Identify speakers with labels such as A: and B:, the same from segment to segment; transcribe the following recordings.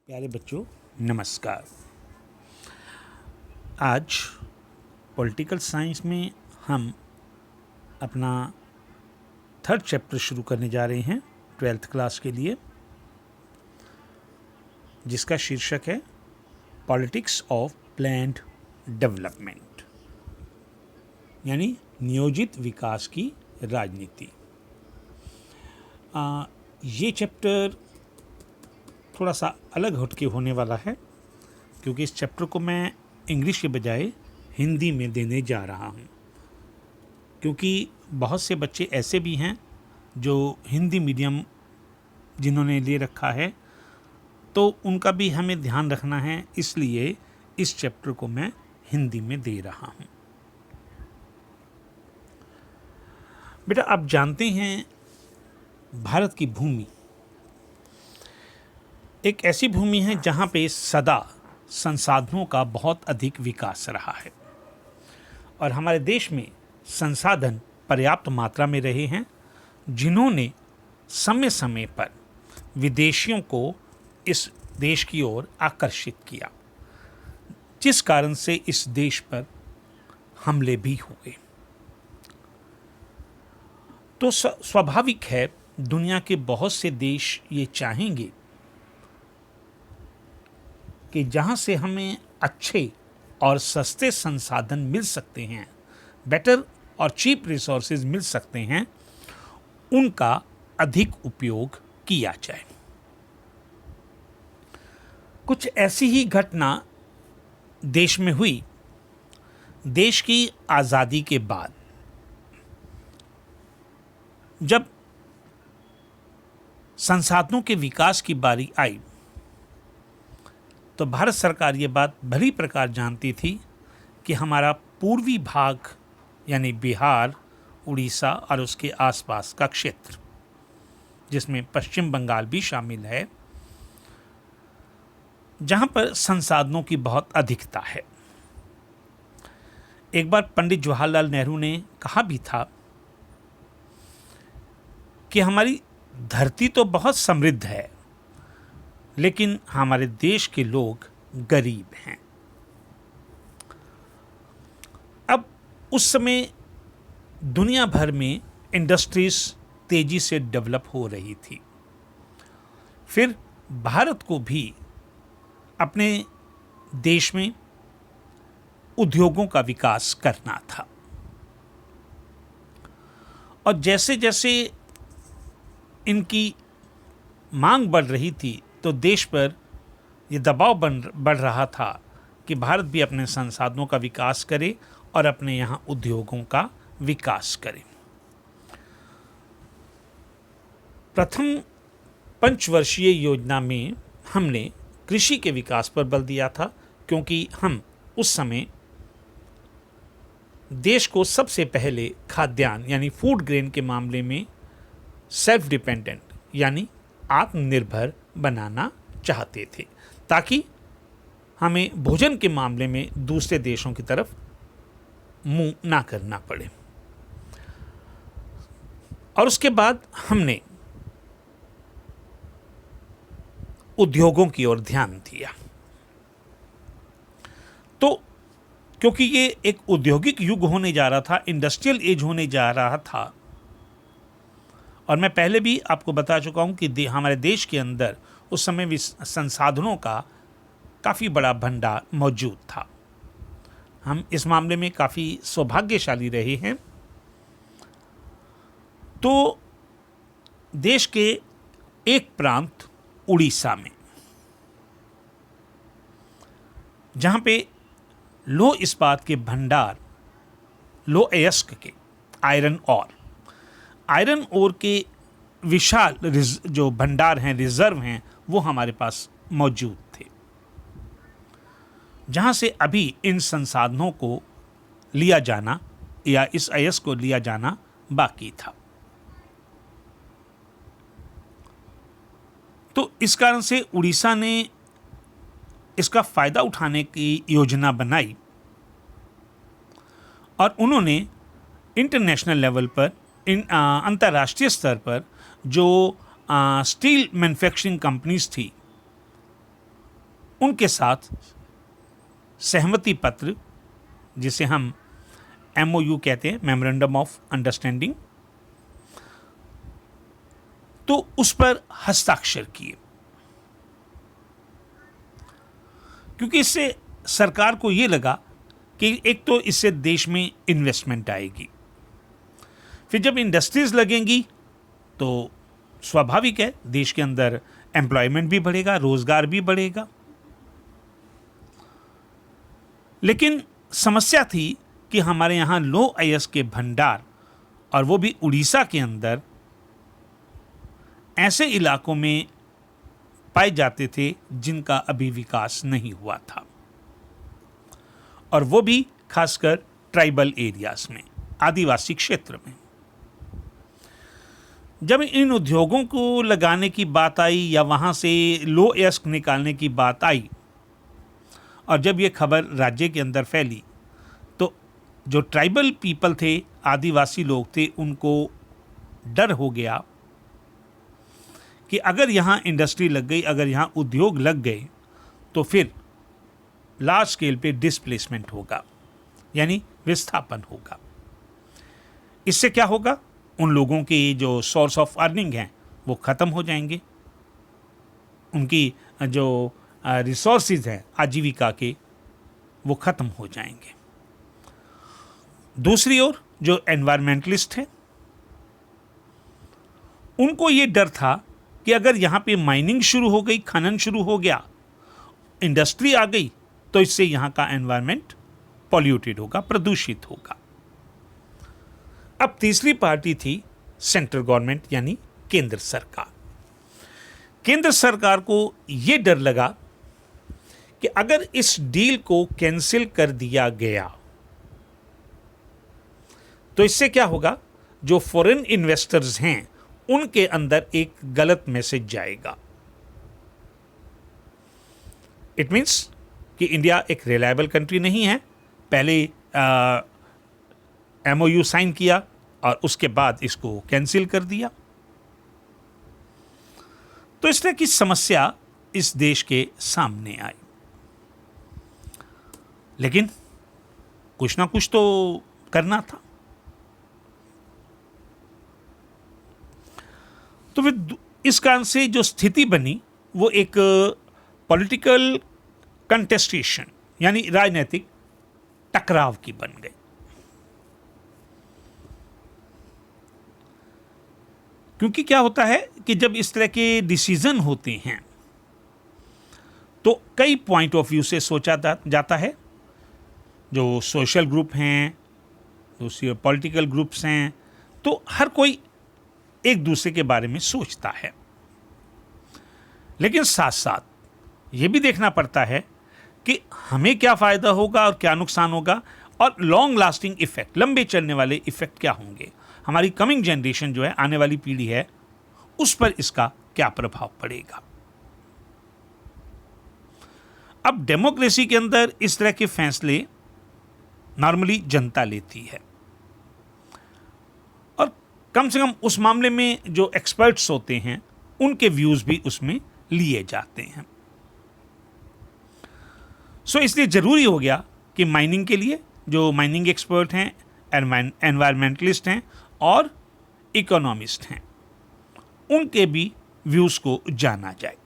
A: प्यारे बच्चों, नमस्कार। आज पॉलिटिकल साइंस में हम अपना थर्ड चैप्टर शुरू करने जा रहे हैं 12th क्लास के लिए, जिसका शीर्षक है पॉलिटिक्स ऑफ प्लैन्ड डेवलपमेंट, यानी नियोजित विकास की राजनीति। ये चैप्टर थोड़ा सा अलग हटके होने वाला है, क्योंकि इस चैप्टर को मैं इंग्लिश के बजाय हिंदी में देने जा रहा हूँ, क्योंकि बहुत से बच्चे ऐसे भी हैं जो हिंदी मीडियम जिन्होंने ले रखा है, तो उनका भी हमें ध्यान रखना है। इसलिए इस चैप्टर को मैं हिंदी में दे रहा हूँ। बेटा, आप जानते हैं भारत की भूमि एक ऐसी भूमि है जहाँ पे सदा संसाधनों का बहुत अधिक विकास रहा है, और हमारे देश में संसाधन पर्याप्त मात्रा में रहे हैं, जिन्होंने समय समय पर विदेशियों को इस देश की ओर आकर्षित किया, जिस कारण से इस देश पर हमले भी हुए। तो स्वाभाविक है, दुनिया के बहुत से देश ये चाहेंगे कि जहाँ से हमें अच्छे और सस्ते संसाधन मिल सकते हैं, बेटर और चीप रिसोर्सेज मिल सकते हैं, उनका अधिक उपयोग किया जाए। कुछ ऐसी ही घटना देश में हुई। देश की आज़ादी के बाद जब संसाधनों के विकास की बारी आई, तो भारत सरकार ये बात भली प्रकार जानती थी कि हमारा पूर्वी भाग यानी बिहार, उड़ीसा और उसके आसपास का क्षेत्र, जिसमें पश्चिम बंगाल भी शामिल है, जहां पर संसाधनों की बहुत अधिकता है। एक बार पंडित जवाहरलाल नेहरू ने कहा भी था कि हमारी धरती तो बहुत समृद्ध है, लेकिन हमारे देश के लोग गरीब हैं। अब उस समय दुनिया भर में इंडस्ट्रीज तेजी से डेवलप हो रही थी। फिर भारत को भी अपने देश में उद्योगों का विकास करना था, और जैसे जैसे इनकी मांग बढ़ रही थी, तो देश पर यह दबाव बढ़ रहा था कि भारत भी अपने संसाधनों का विकास करे और अपने यहाँ उद्योगों का विकास करे। प्रथम पंचवर्षीय योजना में हमने कृषि के विकास पर बल दिया था, क्योंकि हम उस समय देश को सबसे पहले खाद्यान्न यानी फूड ग्रेन के मामले में सेल्फ डिपेंडेंट यानी आत्मनिर्भर बनाना चाहते थे, ताकि हमें भोजन के मामले में दूसरे देशों की तरफ मुंह ना करना पड़े। और उसके बाद हमने उद्योगों की ओर ध्यान दिया। तो क्योंकि ये एक औद्योगिक युग होने जा रहा था, इंडस्ट्रियल एज होने जा रहा था, और मैं पहले भी आपको बता चुका हूं कि हमारे देश के अंदर उस समय संसाधनों का काफ़ी बड़ा भंडार मौजूद था। हम इस मामले में काफ़ी सौभाग्यशाली रहे हैं। तो देश के एक प्रांत उड़ीसा में, जहाँ पे लौह इस्पात के भंडार, लौह अयस्क के आयरन ओर के विशाल जो भंडार हैं, रिजर्व हैं, वो हमारे पास मौजूद थे, जहां से अभी इन संसाधनों को लिया जाना या इस अयस्क को लिया जाना बाकी था। तो इस कारण से उड़ीसा ने इसका फायदा उठाने की योजना बनाई, और उन्होंने इंटरनेशनल लेवल पर, अंतर्राष्ट्रीय स्तर पर जो स्टील मैन्युफैक्चरिंग कंपनीज थी, उनके साथ सहमति पत्र, जिसे हम MOU कहते हैं, मेमोरेंडम ऑफ अंडरस्टैंडिंग, तो उस पर हस्ताक्षर किए, क्योंकि इससे सरकार को यह लगा कि एक तो इससे देश में इन्वेस्टमेंट आएगी, फिर जब इंडस्ट्रीज लगेंगी तो स्वाभाविक है देश के अंदर एम्प्लॉयमेंट भी बढ़ेगा, रोजगार भी बढ़ेगा। लेकिन समस्या थी कि हमारे यहाँ लो अयस्क के भंडार, और वो भी उड़ीसा के अंदर ऐसे इलाकों में पाए जाते थे जिनका अभी विकास नहीं हुआ था, और वो भी खासकर ट्राइबल एरियाज में, आदिवासी क्षेत्र में। जब इन उद्योगों को लगाने की बात आई या वहाँ से लो अयस्क निकालने की बात आई, और जब ये खबर राज्य के अंदर फैली, तो जो ट्राइबल पीपल थे, आदिवासी लोग थे, उनको डर हो गया कि अगर यहाँ इंडस्ट्री लग गई, अगर यहाँ उद्योग लग गए, तो फिर लार्ज स्केल पे डिस्प्लेसमेंट होगा, यानी विस्थापन होगा। इससे क्या होगा? उन लोगों की जो सोर्स ऑफ अर्निंग हैं वो ख़त्म हो जाएंगे, उनकी जो रिसोर्सेज हैं आजीविका के, वो ख़त्म हो जाएंगे। दूसरी ओर जो एनवायरमेंटलिस्ट हैं, उनको ये डर था कि अगर यहाँ पे माइनिंग शुरू हो गई, खनन शुरू हो गया, इंडस्ट्री आ गई, तो इससे यहाँ का एनवायरमेंट पॉल्यूटेड होगा, प्रदूषित होगा। अब तीसरी पार्टी थी सेंट्रल गवर्नमेंट, यानी केंद्र सरकार। केंद्र सरकार को यह डर लगा कि अगर इस डील को कैंसिल कर दिया गया तो इससे क्या होगा? जो फॉरेन इन्वेस्टर्स हैं उनके अंदर एक गलत मैसेज जाएगा। इट मीन्स कि इंडिया एक रिलायबल कंट्री नहीं है। पहले MOU साइन किया और उसके बाद इसको कैंसिल कर दिया। तो इस तरह की समस्या इस देश के सामने आई। लेकिन कुछ ना कुछ तो करना था। तो फिर इस कारण से जो स्थिति बनी वो एक पॉलिटिकल कंटेस्टेशन, यानी राजनीतिक टकराव की बन गई। क्योंकि क्या होता है कि जब इस तरह के डिसीजन होते हैं तो कई पॉइंट ऑफ व्यू से सोचा जाता है। जो सोशल ग्रुप हैं, दूसरे पॉलिटिकल ग्रुप्स हैं, तो हर कोई एक दूसरे के बारे में सोचता है। लेकिन साथ साथ ये भी देखना पड़ता है कि हमें क्या फ़ायदा होगा और क्या नुकसान होगा, और लॉन्ग लास्टिंग इफेक्ट, लंबे चलने वाले इफेक्ट क्या होंगे, हमारी कमिंग जनरेशन जो है, आने वाली पीढ़ी है, उस पर इसका क्या प्रभाव पड़ेगा। अब डेमोक्रेसी के अंदर इस तरह के फैसले नॉर्मली जनता लेती है, और कम से कम उस मामले में जो एक्सपर्ट्स होते हैं उनके व्यूज भी उसमें लिए जाते हैं। सो इसलिए जरूरी हो गया कि माइनिंग के लिए जो माइनिंग एक्सपर्ट हैं, एनवायरमेंटलिस्ट हैं और इकोनॉमिस्ट हैं, उनके भी व्यूज को जाना जाए।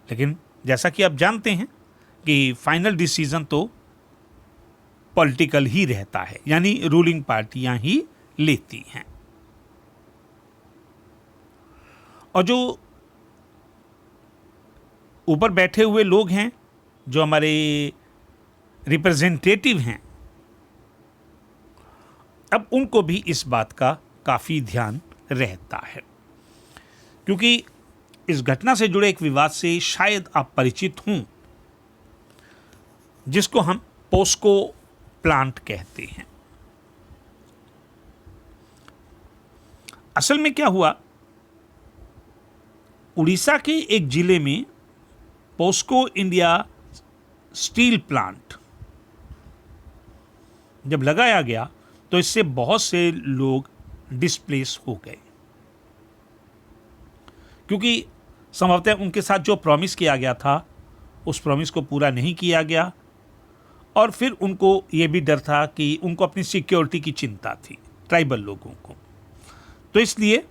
A: लेकिन जैसा कि आप जानते हैं कि फाइनल डिसीजन तो पॉलिटिकल ही रहता है, यानी रूलिंग पार्टियां ही लेती हैं। और जो ऊपर बैठे हुए लोग हैं, जो हमारे रिप्रेजेंटेटिव हैं, अब उनको भी इस बात का काफ़ी ध्यान रहता है। क्योंकि इस घटना से जुड़े एक विवाद से शायद आप परिचित हों, जिसको हम पोस्को प्लांट कहते हैं। असल में क्या हुआ, उड़ीसा के एक जिले में पोस्को इंडिया स्टील प्लांट जब लगाया गया तो इससे बहुत से लोग डिस्प्लेस हो गए, क्योंकि संभवतः उनके साथ जो प्रॉमिस किया गया था उस प्रॉमिस को पूरा नहीं किया गया, और फिर उनको ये भी डर था कि उनको अपनी सिक्योरिटी की चिंता थी, ट्राइबल लोगों को। तो इसलिए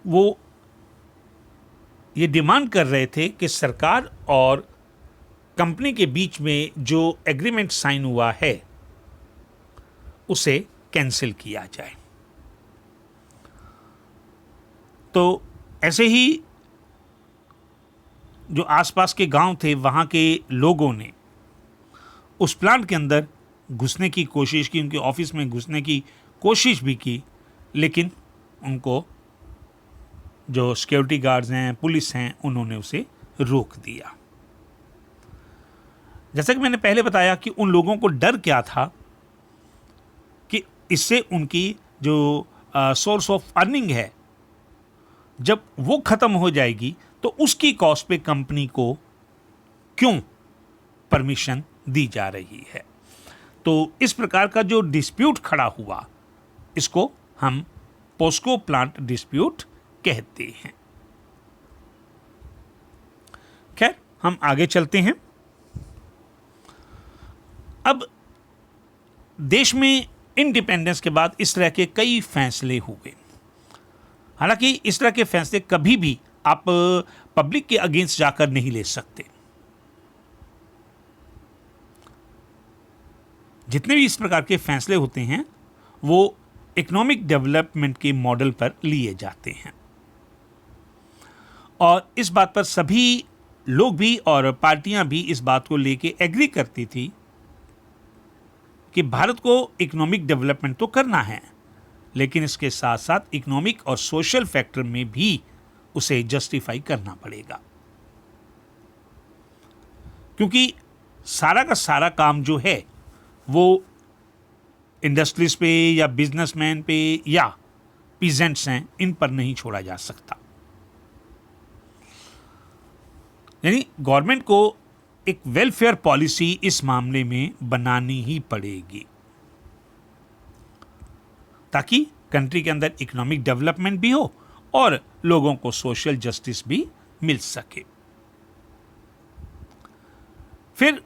A: वो ये डिमांड कर रहे थे कि सरकार और कंपनी के बीच में जो एग्रीमेंट साइन हुआ है उसे कैंसिल किया जाए। तो ऐसे ही जो आसपास के गांव थे वहां के लोगों ने उस प्लांट के अंदर घुसने की कोशिश की, उनके ऑफिस में घुसने की कोशिश भी की, लेकिन उनको जो सिक्योरिटी गार्ड्स हैं, पुलिस हैं, उन्होंने उसे रोक दिया। जैसा कि मैंने पहले बताया कि उन लोगों को डर क्या था कि इससे उनकी जो सोर्स ऑफ अर्निंग है जब वो खत्म हो जाएगी तो उसकी कॉस्ट पे कंपनी को क्यों परमिशन दी जा रही है। तो इस प्रकार का जो डिस्प्यूट खड़ा हुआ इसको हम पोस्को प्लांट डिस्प्यूट कहते हैं। खैर, हम आगे चलते हैं। अब देश में इंडिपेंडेंस के बाद इस तरह के कई फैसले हुए। हालांकि इस तरह के फैसले कभी भी आप पब्लिक के अगेंस्ट जाकर नहीं ले सकते। जितने भी इस प्रकार के फैसले होते हैं वो इकोनॉमिक डेवलपमेंट के मॉडल पर लिए जाते हैं, और इस बात पर सभी लोग भी और पार्टियां भी इस बात को लेके एग्री करती थी कि भारत को इकोनॉमिक डेवलपमेंट तो करना है, लेकिन इसके साथ साथ इकोनॉमिक और सोशल फैक्टर में भी उसे जस्टिफाई करना पड़ेगा, क्योंकि सारा का सारा काम जो है वो इंडस्ट्रीज पे या बिजनेसमैन पे या पीजेंट्स हैं, इन पर नहीं छोड़ा जा सकता। यानी गवर्नमेंट को एक वेलफेयर पॉलिसी इस मामले में बनानी ही पड़ेगी ताकि कंट्री के अंदर इकोनॉमिक डेवलपमेंट भी हो और लोगों को सोशल जस्टिस भी मिल सके। फिर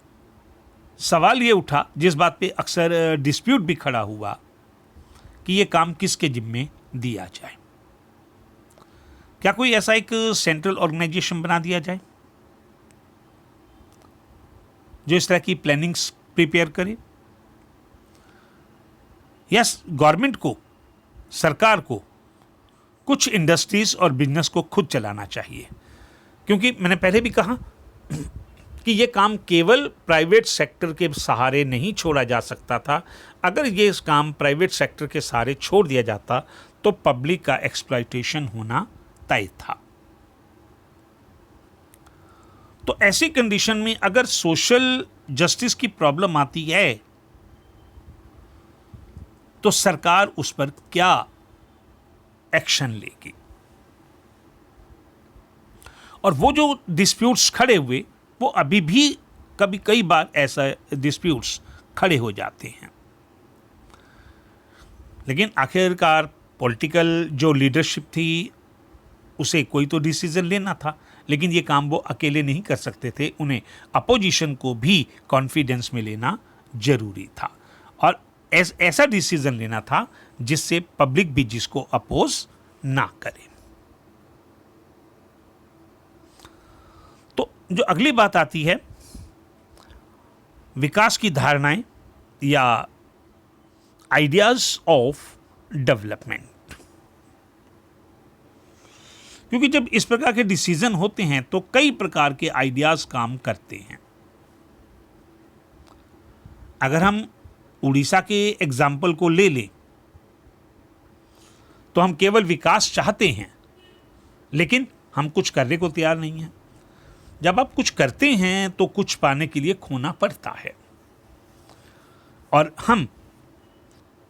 A: सवाल ये उठा, जिस बात पे अक्सर डिस्प्यूट भी खड़ा हुआ, कि ये काम किसके जिम्मे दिया जाए। क्या कोई ऐसा एक सेंट्रल ऑर्गेनाइजेशन बना दिया जाए जो इस तरह की प्लानिंग्स प्रिपेयर करे, या गवर्नमेंट को, सरकार को कुछ इंडस्ट्रीज और बिजनेस को खुद चलाना चाहिए? क्योंकि मैंने पहले भी कहा कि यह काम केवल प्राइवेट सेक्टर के सहारे नहीं छोड़ा जा सकता था। अगर ये इस काम प्राइवेट सेक्टर के सहारे छोड़ दिया जाता तो पब्लिक का एक्सप्लॉयटेशन होना तय था। तो ऐसी कंडीशन में अगर सोशल जस्टिस की प्रॉब्लम आती है तो सरकार उस पर क्या एक्शन लेगी? और वो जो डिस्प्यूट्स खड़े हुए वो अभी भी कई बार ऐसा डिस्प्यूट्स खड़े हो जाते हैं, लेकिन आखिरकार पॉलिटिकल जो लीडरशिप थी उसे कोई तो डिसीजन लेना था, लेकिन ये काम वो अकेले नहीं कर सकते थे, उन्हें अपोजिशन को भी कॉन्फिडेंस में लेना जरूरी था और ऐसा डिसीजन लेना था जिससे पब्लिक भी जिसको अपोज ना करे। तो जो अगली बात आती है विकास की धारणाएं या आइडियाज ऑफ डेवलपमेंट, क्योंकि जब इस प्रकार के डिसीजन होते हैं तो कई प्रकार के आइडियाज काम करते हैं। अगर हम उड़ीसा के एग्जाम्पल को ले लें तो हम केवल विकास चाहते हैं लेकिन हम कुछ करने को तैयार नहीं हैं। जब आप कुछ करते हैं तो कुछ पाने के लिए खोना पड़ता है, और हम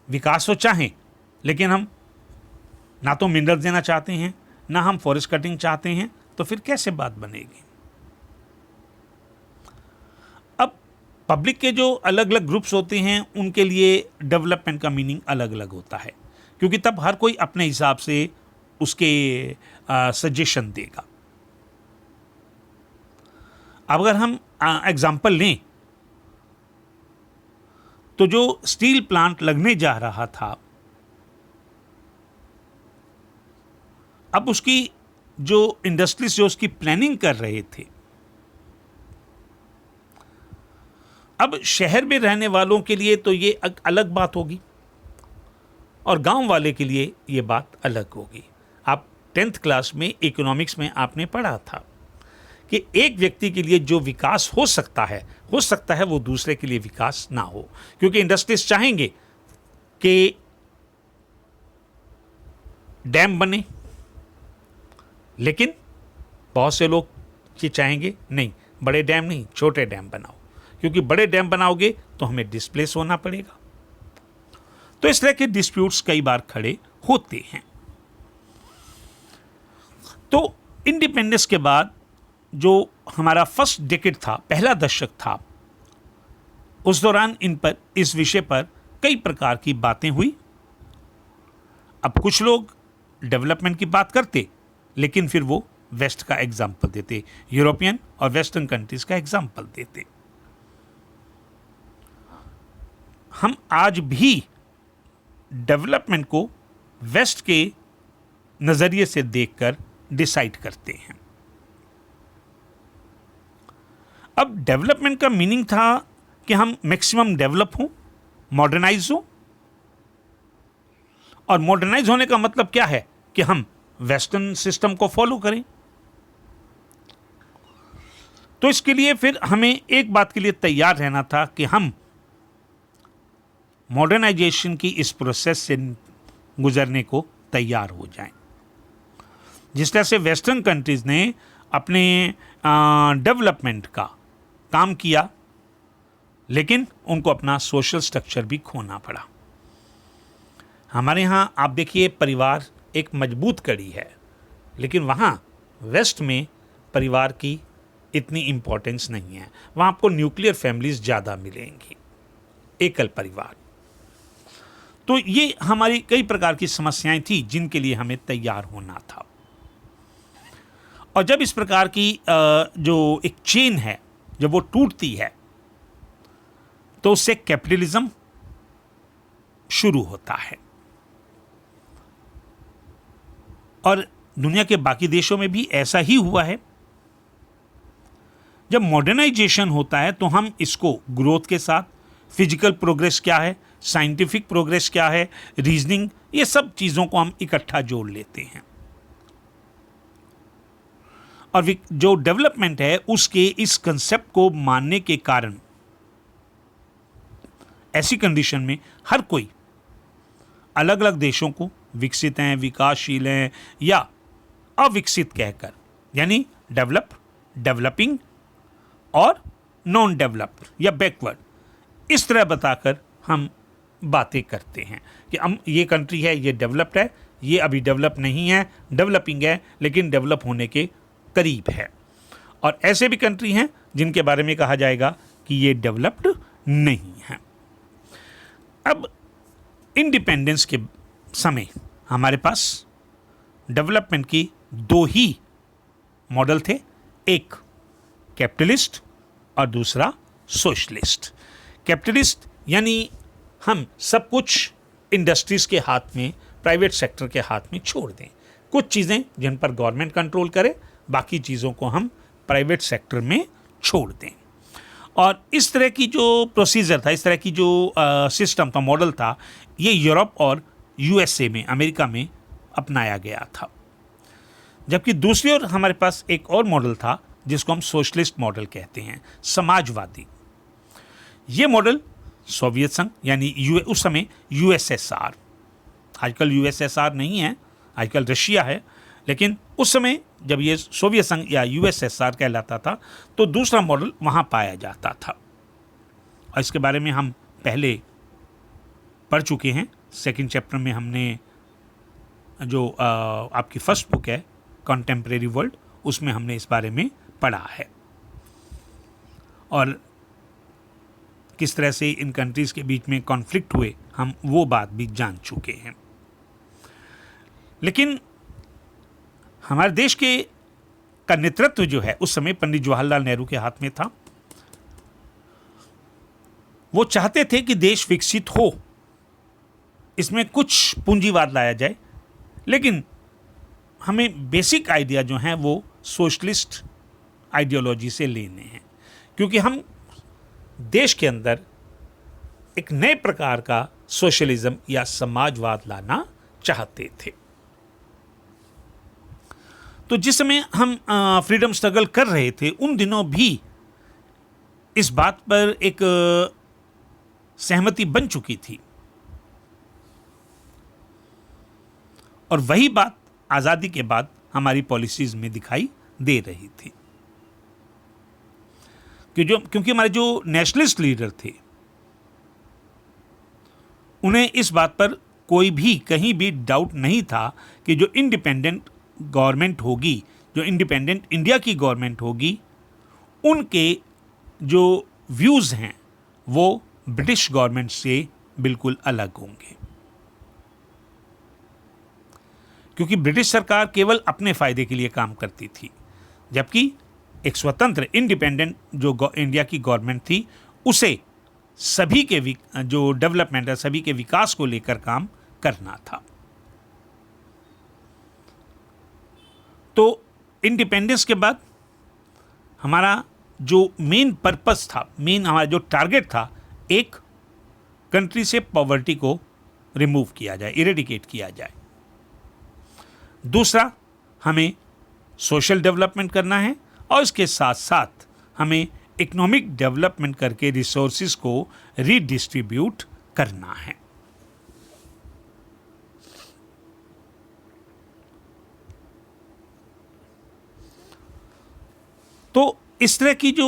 A: विकास तो चाहें लेकिन हम ना तो मिनरल देना चाहते हैं ना हम फॉरेस्ट कटिंग चाहते हैं, तो फिर कैसे बात बनेगी? अब पब्लिक के जो अलग अलग ग्रुप्स होते हैं उनके लिए डेवलपमेंट का मीनिंग अलग अलग होता है, क्योंकि तब हर कोई अपने हिसाब से उसके सजेशन देगा। अब अगर हम एग्जाम्पल लें तो जो स्टील प्लांट लगने जा रहा था, अब उसकी जो इंडस्ट्रीज जो उसकी प्लानिंग कर रहे थे, अब शहर में रहने वालों के लिए तो ये अलग बात होगी और गांव वाले के लिए ये बात अलग होगी। आप 10th क्लास में इकोनॉमिक्स में आपने पढ़ा था कि एक व्यक्ति के लिए जो विकास हो सकता है वो दूसरे के लिए विकास ना हो, क्योंकि इंडस्ट्रीज चाहेंगे कि डैम बने, लेकिन बहुत से लोग ये चाहेंगे नहीं, बड़े डैम नहीं, छोटे डैम बनाओ, क्योंकि बड़े डैम बनाओगे तो हमें डिस्प्लेस होना पड़ेगा। तो इस तरह के डिस्प्यूट्स कई बार खड़े होते हैं। तो इंडिपेंडेंस के बाद जो हमारा फर्स्ट डेकेड था, पहला दशक था, उस दौरान इस विषय पर कई प्रकार की बातें हुई। अब कुछ लोग डेवलपमेंट की बात करते, लेकिन फिर वो वेस्ट का एग्जाम्पल देते, यूरोपियन और वेस्टर्न कंट्रीज का एग्जाम्पल देते। हम आज भी डेवलपमेंट को वेस्ट के नजरिए से देखकर डिसाइड करते हैं। अब डेवलपमेंट का मीनिंग था कि हम मैक्सिमम डेवलप हों, मॉडर्नाइज हों, और मॉडर्नाइज होने का मतलब क्या है कि हम वेस्टर्न सिस्टम को फॉलो करें। तो इसके लिए फिर हमें एक बात के लिए तैयार रहना था कि हम मॉडर्नाइजेशन की इस प्रोसेस से गुजरने को तैयार हो जाएं। जिस तरह से वेस्टर्न कंट्रीज ने अपने डेवलपमेंट का काम किया, लेकिन उनको अपना सोशल स्ट्रक्चर भी खोना पड़ा। हमारे यहाँ आप देखिए परिवार एक मजबूत कड़ी है, लेकिन वहाँ वेस्ट में परिवार की इतनी इम्पोर्टेंस नहीं है। वहाँ आपको न्यूक्लियर फैमिलीज ज़्यादा मिलेंगी, एकल परिवार। तो ये हमारी कई प्रकार की समस्याएं थी जिनके लिए हमें तैयार होना था। और जब इस प्रकार की जो एक चेन है जब वो टूटती है, तो उससे कैपिटलिज्म शुरू होता है। और दुनिया के बाकी देशों में भी ऐसा ही हुआ है। जब मॉडर्नाइजेशन होता है तो हम इसको ग्रोथ के साथ, फिजिकल प्रोग्रेस क्या है, साइंटिफिक प्रोग्रेस क्या है, रीजनिंग, ये सब चीज़ों को हम इकट्ठा जोड़ लेते हैं। और जो डेवलपमेंट है उसके इस कंसेप्ट को मानने के कारण ऐसी कंडीशन में हर कोई अलग अलग देशों को विकसित हैं, विकासशील हैं या अविकसित कहकर, यानी डेवलप, डेवलपिंग और नॉन डेवलप्ड या बैकवर्ड, इस तरह बताकर हम बातें करते हैं कि हम ये कंट्री है, ये डेवलप्ड है, ये अभी डेवलप नहीं है, डेवलपिंग है लेकिन डेवलप होने के करीब है। और ऐसे भी कंट्री हैं जिनके बारे में कहा जाएगा कि ये डेवलप्ड नहीं है। अब इंडिपेंडेंस के समय हमारे पास डेवलपमेंट की दो ही मॉडल थे, एक कैपिटलिस्ट और दूसरा सोशलिस्ट। कैपिटलिस्ट यानी हम सब कुछ इंडस्ट्रीज के हाथ में, प्राइवेट सेक्टर के हाथ में छोड़ दें, कुछ चीज़ें जिन पर गवर्नमेंट कंट्रोल करे, बाकी चीज़ों को हम प्राइवेट सेक्टर में छोड़ दें। और इस तरह की जो प्रोसीजर था, इस तरह की जो सिस्टम था, मॉडल था, ये यूरोप और यूएसए में, अमेरिका में अपनाया गया था। जबकि दूसरी ओर हमारे पास एक और मॉडल था जिसको हम सोशलिस्ट मॉडल कहते हैं, समाजवादी। ये मॉडल सोवियत संघ यानी उस समय यूएसएसआर, आजकल यूएसएसआर नहीं है, आजकल रशिया है, लेकिन उस समय जब ये सोवियत संघ या यूएसएसआर कहलाता था तो दूसरा मॉडल वहाँ पाया जाता था। और इसके बारे में हम पहले पढ़ चुके हैं। सेकंड चैप्टर में हमने जो आपकी फर्स्ट बुक है कंटेम्प्रेरी वर्ल्ड, उसमें हमने इस बारे में पढ़ा है और किस तरह से इन कंट्रीज़ के बीच में कॉन्फ्लिक्ट हुए, हम वो बात भी जान चुके हैं। लेकिन हमारे देश के का नेतृत्व जो है उस समय पंडित जवाहरलाल नेहरू के हाथ में था। वो चाहते थे कि देश विकसित हो, इसमें कुछ पूंजीवाद लाया जाए, लेकिन हमें बेसिक आइडिया जो हैं वो सोशलिस्ट आइडियोलॉजी से लेने हैं, क्योंकि हम देश के अंदर एक नए प्रकार का सोशलिज्म या समाजवाद लाना चाहते थे। तो जिस समय हम फ्रीडम स्ट्रगल कर रहे थे, उन दिनों भी इस बात पर एक सहमति बन चुकी थी, और वही बात आज़ादी के बाद हमारी पॉलिसीज में दिखाई दे रही थी। क्योंकि हमारे जो नेशनलिस्ट लीडर थे, उन्हें इस बात पर कोई भी कहीं भी डाउट नहीं था कि जो इंडिपेंडेंट गवर्नमेंट होगी, जो इंडिपेंडेंट इंडिया की गवर्नमेंट होगी, उनके जो व्यूज़ हैं वो ब्रिटिश गवर्नमेंट से बिल्कुल अलग होंगे, क्योंकि ब्रिटिश सरकार केवल अपने फायदे के लिए काम करती थी, जबकि एक स्वतंत्र इंडिपेंडेंट जो इंडिया की गवर्नमेंट थी, उसे सभी के जो डेवलपमेंट है, सभी के विकास को लेकर काम करना था। तो इंडिपेंडेंस के बाद हमारा जो मेन पर्पस था, मेन हमारा जो टारगेट था, एक कंट्री से पॉवर्टी को रिमूव किया जाए, इरेडिकेट किया जाए। दूसरा, हमें सोशल डेवलपमेंट करना है, और इसके साथ साथ हमें इकोनॉमिक डेवलपमेंट करके रिसोर्सेज को रीडिस्ट्रीब्यूट करना है। तो इस तरह की जो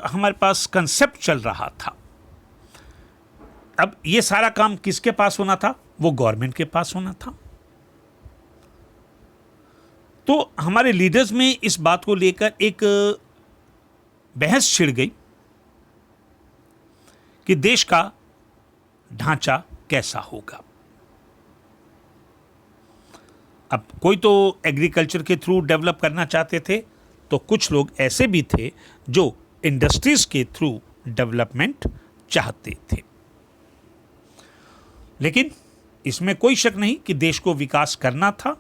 A: हमारे पास कंसेप्ट चल रहा था, अब ये सारा काम किसके पास होना था? वो गवर्नमेंट के पास होना था। तो हमारे लीडर्स में इस बात को लेकर एक बहस छिड़ गई कि देश का ढांचा कैसा होगा। अब कोई तो एग्रीकल्चर के थ्रू डेवलप करना चाहते थे, तो कुछ लोग ऐसे भी थे जो इंडस्ट्रीज के थ्रू डेवलपमेंट चाहते थे। लेकिन इसमें कोई शक नहीं कि देश को विकास करना था,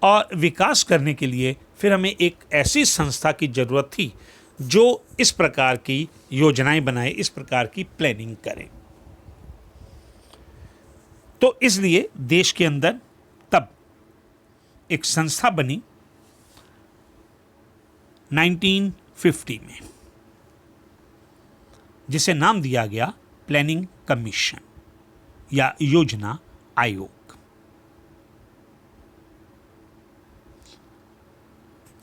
A: और विकास करने के लिए फिर हमें एक ऐसी संस्था की जरूरत थी जो इस प्रकार की योजनाएं बनाए, इस प्रकार की प्लानिंग करे। तो इसलिए देश के अंदर तब एक संस्था बनी 1950 में, जिसे नाम दिया गया प्लानिंग कमीशन या योजना आयोग।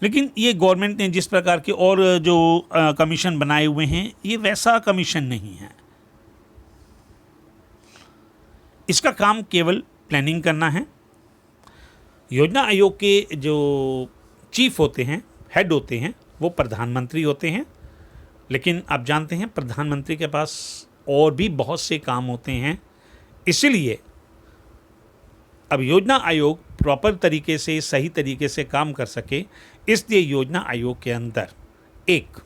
A: लेकिन ये गवर्नमेंट ने जिस प्रकार के और जो कमीशन बनाए हुए हैं, ये वैसा कमीशन नहीं है। इसका काम केवल प्लानिंग करना है। योजना आयोग के जो चीफ होते हैं, हेड होते हैं, वो प्रधानमंत्री होते हैं। लेकिन आप जानते हैं प्रधानमंत्री के पास और भी बहुत से काम होते हैं, इसलिए अब योजना आयोग प्रॉपर तरीके से, सही तरीके से काम कर सके, इसलिए योजना आयोग के अंदर एक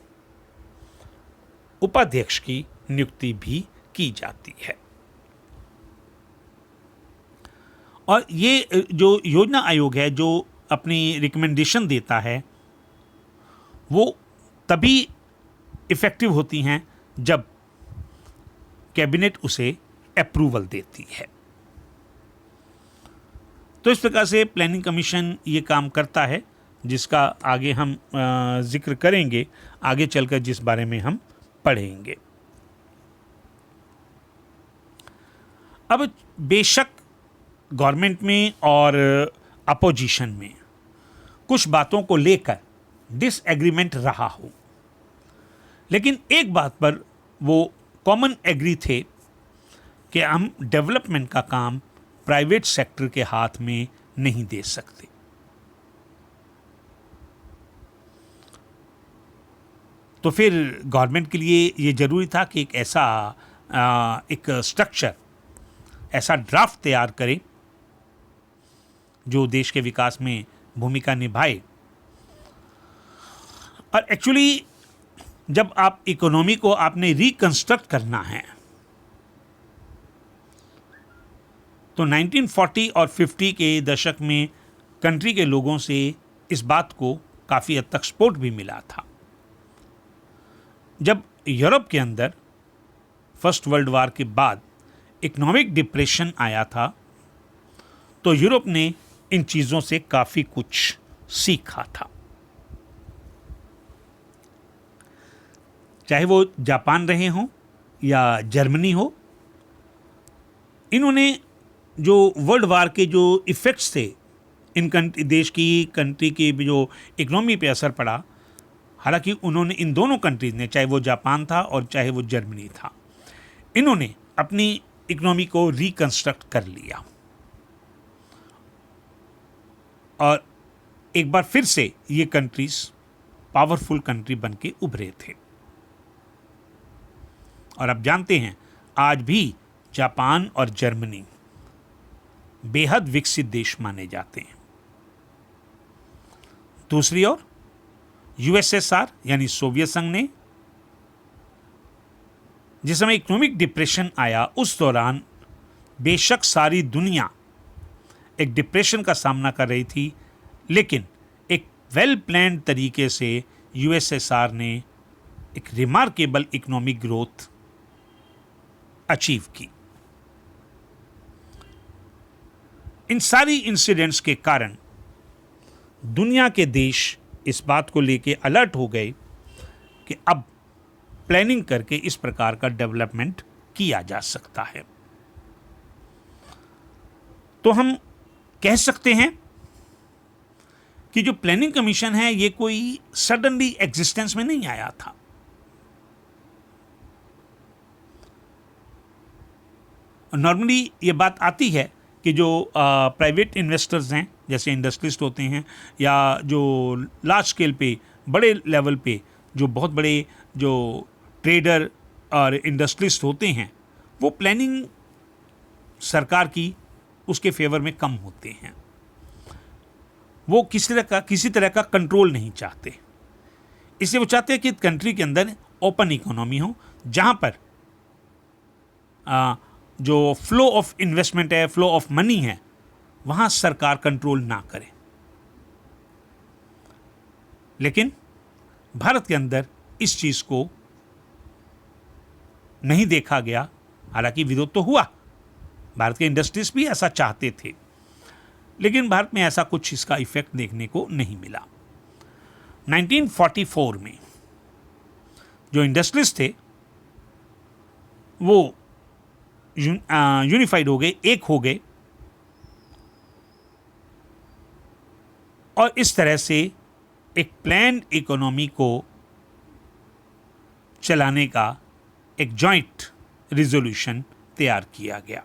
A: उपाध्यक्ष की नियुक्ति भी की जाती है। और ये जो योजना आयोग है, जो अपनी रिकमेंडेशन देता है, वो तभी इफेक्टिव होती हैं जब कैबिनेट उसे अप्रूवल देती है। तो इस प्रकार से प्लानिंग कमीशन ये काम करता है, जिसका आगे हम जिक्र करेंगे, आगे चलकर जिस बारे में हम पढ़ेंगे। अब बेशक गवर्नमेंट में और अपोजिशन में कुछ बातों को लेकर डिसएग्रीमेंट रहा हो, लेकिन एक बात पर वो कॉमन एग्री थे कि हम डेवलपमेंट का काम प्राइवेट सेक्टर के हाथ में नहीं दे सकते। तो फिर गवर्नमेंट के लिए ये जरूरी था कि एक ऐसा एक स्ट्रक्चर, ऐसा ड्राफ्ट तैयार करें जो देश के विकास में भूमिका निभाए। और एक्चुअली जब आप इकोनॉमी को आपने रिकंस्ट्रक्ट करना है तो 1940 और 50 के दशक में कंट्री के लोगों से इस बात को काफ़ी हद तक सपोर्ट भी मिला था। जब यूरोप के अंदर फर्स्ट वर्ल्ड वार के बाद इकोनॉमिक डिप्रेशन आया था तो यूरोप ने इन चीज़ों से काफ़ी कुछ सीखा था। चाहे वो जापान रहे हों या जर्मनी हो, इन्होंने जो वर्ल्ड वार के जो इफ़ेक्ट्स थे इन देश की कंट्री की जो इकोनॉमी पे असर पड़ा, हालांकि उन्होंने इन दोनों कंट्रीज ने, चाहे वो जापान था और चाहे वो जर्मनी था, इन्होंने अपनी इकोनॉमी को रिकंस्ट्रक्ट कर लिया और एक बार फिर से ये कंट्रीज पावरफुल कंट्री बन के उभरे थे। और आप जानते हैं आज भी जापान और जर्मनी बेहद विकसित देश माने जाते हैं। दूसरी ओर यूएसएसआर यानी सोवियत संघ ने, जिस समय इकोनॉमिक डिप्रेशन आया उस दौरान बेशक सारी दुनिया एक डिप्रेशन का सामना कर रही थी, लेकिन एक वेल प्लान्ड तरीके से यूएसएसआर ने एक रिमार्केबल इकोनॉमिक ग्रोथ अचीव की। इन सारी इंसिडेंट्स के कारण दुनिया के देश इस बात को लेके अलर्ट हो गए कि अब प्लानिंग करके इस प्रकार का डेवलपमेंट किया जा सकता है। तो हम कह सकते हैं कि जो प्लानिंग कमीशन है ये कोई सडनली एग्जिस्टेंस में नहीं आया था। नॉर्मली ये बात आती है कि जो प्राइवेट इन्वेस्टर्स हैं, जैसे इंडस्ट्रिस्ट होते हैं या जो लार्ज स्केल पे बड़े लेवल पे जो बहुत बड़े जो ट्रेडर और इंडस्ट्रिस्ट होते हैं, वो प्लानिंग सरकार की उसके फेवर में कम होते हैं। वो किसी तरह का कंट्रोल नहीं चाहते, इसलिए वो चाहते हैं कि कंट्री के अंदर ओपन इकोनॉमी हो, जहाँ पर जो फ्लो ऑफ इन्वेस्टमेंट है, फ्लो ऑफ मनी है, वहाँ सरकार कंट्रोल ना करे। लेकिन भारत के अंदर इस चीज़ को नहीं देखा गया, हालांकि विरोध तो हुआ, भारत के इंडस्ट्रीज भी ऐसा चाहते थे, लेकिन भारत में ऐसा कुछ इसका इफेक्ट देखने को नहीं मिला। 1944 में जो इंडस्ट्रीज थे वो यूनिफाइड हो गए, एक हो गए, और इस तरह से एक प्लान्ड इकोनॉमी को चलाने का एक जॉइंट रिजोल्यूशन तैयार किया गया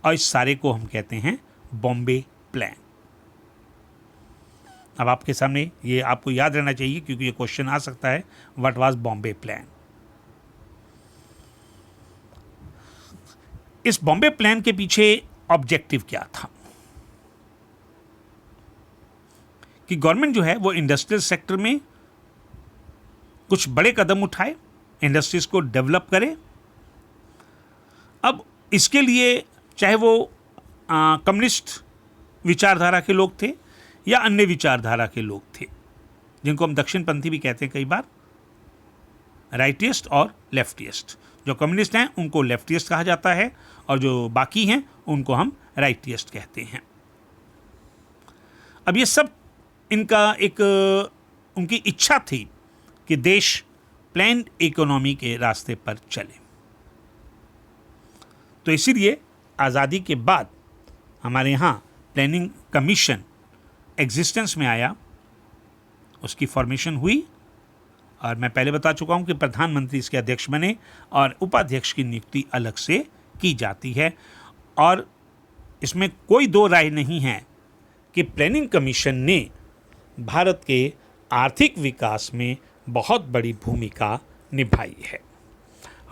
A: और इस सारे को हम कहते हैं बॉम्बे प्लान। अब आपके सामने ये आपको याद रहना चाहिए क्योंकि ये क्वेश्चन आ सकता है, व्हाट वाज बॉम्बे प्लान। इस बॉम्बे प्लान के पीछे ऑब्जेक्टिव क्या था कि गवर्नमेंट जो है वो इंडस्ट्रियल सेक्टर में कुछ बड़े कदम उठाए, इंडस्ट्रीज को डेवलप करे। अब इसके लिए चाहे वो कम्युनिस्ट विचारधारा के लोग थे या अन्य विचारधारा के लोग थे, जिनको हम दक्षिणपंथी भी कहते हैं कई बार, राइटिस्ट और लेफ्टिस्ट। जो कम्युनिस्ट हैं उनको लेफ्टिस्ट कहा जाता है और जो बाकी हैं उनको हम राइटिस्ट कहते हैं। अब ये सब इनका एक उनकी इच्छा थी कि देश प्लान्ड इकोनॉमी के रास्ते पर चले। तो इसीलिए आज़ादी के बाद हमारे यहाँ प्लानिंग कमीशन एग्जिस्टेंस में आया, उसकी फॉर्मेशन हुई और मैं पहले बता चुका हूँ कि प्रधानमंत्री इसके अध्यक्ष बने और उपाध्यक्ष की नियुक्ति अलग से की जाती है। और इसमें कोई दो राय नहीं है कि प्लानिंग कमीशन ने भारत के आर्थिक विकास में बहुत बड़ी भूमिका निभाई है।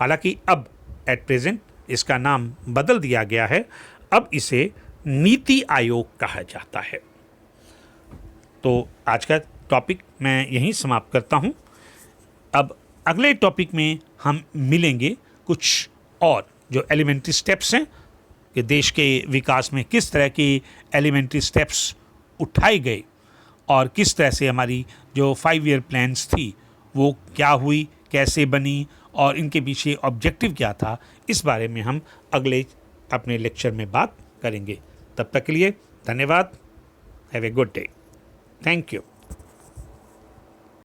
A: हालांकि अब एट प्रेजेंट इसका नाम बदल दिया गया है, अब इसे नीति आयोग कहा जाता है। तो आज का टॉपिक मैं यहीं समाप्त करता हूँ। अब अगले टॉपिक में हम मिलेंगे कुछ और जो एलिमेंट्री स्टेप्स हैं कि देश के विकास में किस तरह की एलिमेंट्री स्टेप्स उठाए गए और किस तरह से हमारी जो 5 ईयर प्लान्स थी वो क्या हुई, कैसे बनी और इनके पीछे ऑब्जेक्टिव क्या था, इस बारे में हम अगले अपने लेक्चर में बात करेंगे। तब तक के लिए धन्यवाद। Have a good day. Thank you.